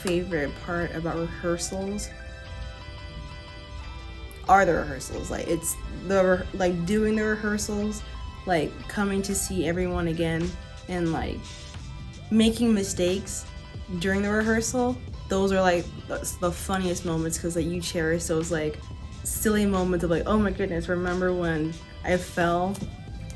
favorite part about rehearsals are the rehearsals. Like, it's the like doing the rehearsals, like coming to see everyone again, and like making mistakes during the rehearsal. Those are like the funniest moments, because like you cherish those like silly moments of like, oh my goodness, remember when I fell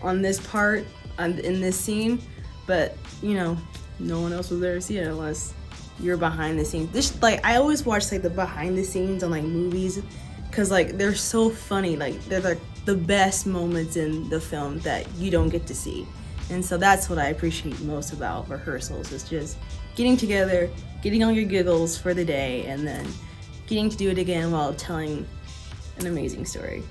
on this part in this scene, but you know, no one else was there to see it unless you're behind the scenes. This, like, I always watch like the behind the scenes on like movies, because like they're so funny. Like, they're like the best moments in the film that you don't get to see. And so that's what I appreciate most about rehearsals, is just getting together, getting all your giggles for the day, and then getting to do it again while telling an amazing story.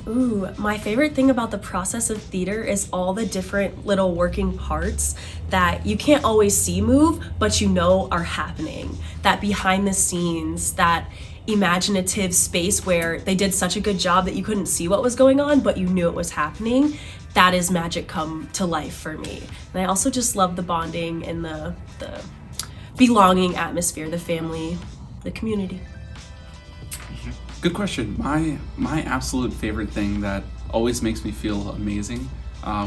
Ooh, my favorite thing about the process of theater is all the different little working parts that you can't always see move, but you know are happening. That behind the scenes, that imaginative space where they did such a good job that you couldn't see what was going on, but you knew it was happening. That is magic come to life for me. And I also just love the bonding and the belonging atmosphere, the family, the community. Good question. My absolute favorite thing that always makes me feel amazing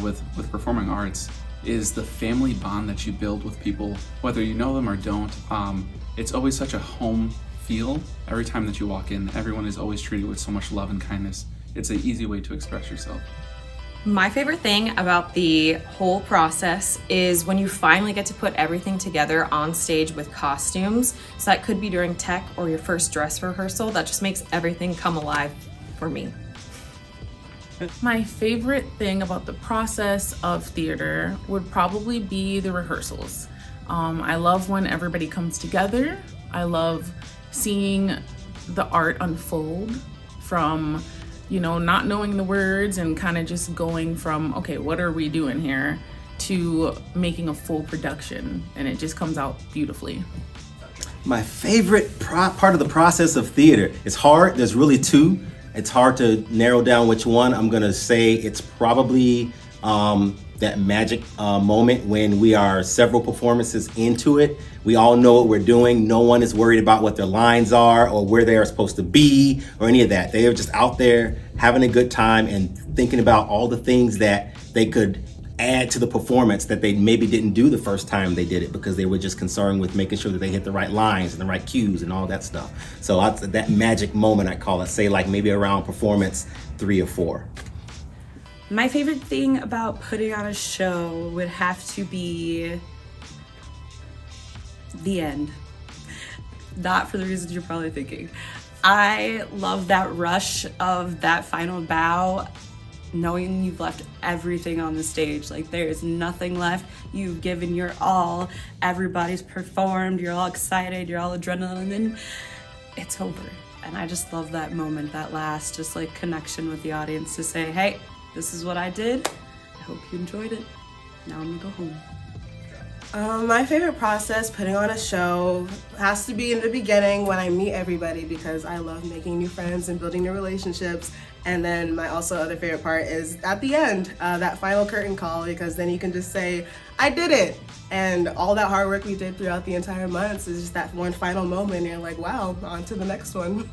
with performing arts is the family bond that you build with people, whether you know them or don't. It's always such a home feel every time that you walk in. Everyone is always treated with so much love and kindness. It's an easy way to express yourself. My favorite thing about the whole process is when you finally get to put everything together on stage with costumes. So that could be during tech or your first dress rehearsal. That just makes everything come alive for me. My favorite thing about the process of theater would probably be the rehearsals. I love when everybody comes together. I love seeing the art unfold from, you know, not knowing the words and kind of just going from, okay, what are we doing here, to making a full production, and it just comes out beautifully. My favorite part of the process of theater, it's hard, there's really two. It's hard to narrow down which one. I'm gonna say it's probably that magic moment when we are several performances into it. We all know what we're doing. No one is worried about what their lines are or where they are supposed to be or any of that. They are just out there having a good time and thinking about all the things that they could add to the performance that they maybe didn't do the first time they did it, because they were just concerned with making sure that they hit the right lines and the right cues and all that stuff. So that magic moment, I call it, say like maybe around performance 3 or 4. My favorite thing about putting on a show would have to be the end. Not for the reasons you're probably thinking. I love that rush of that final bow, knowing you've left everything on the stage. Like, there is nothing left. You've given your all. Everybody's performed. You're all excited. You're all adrenaline, and then it's over. And I just love that moment, that last just like connection with the audience to say, hey, this is what I did. I hope you enjoyed it. Now I'm gonna go home. My favorite process putting on a show has to be in the beginning when I meet everybody, because I love making new friends and building new relationships. And then my also other favorite part is at the end, that final curtain call, because then you can just say, I did it. And all that hard work we did throughout the entire months is just that one final moment, and you're like, wow, on to the next one.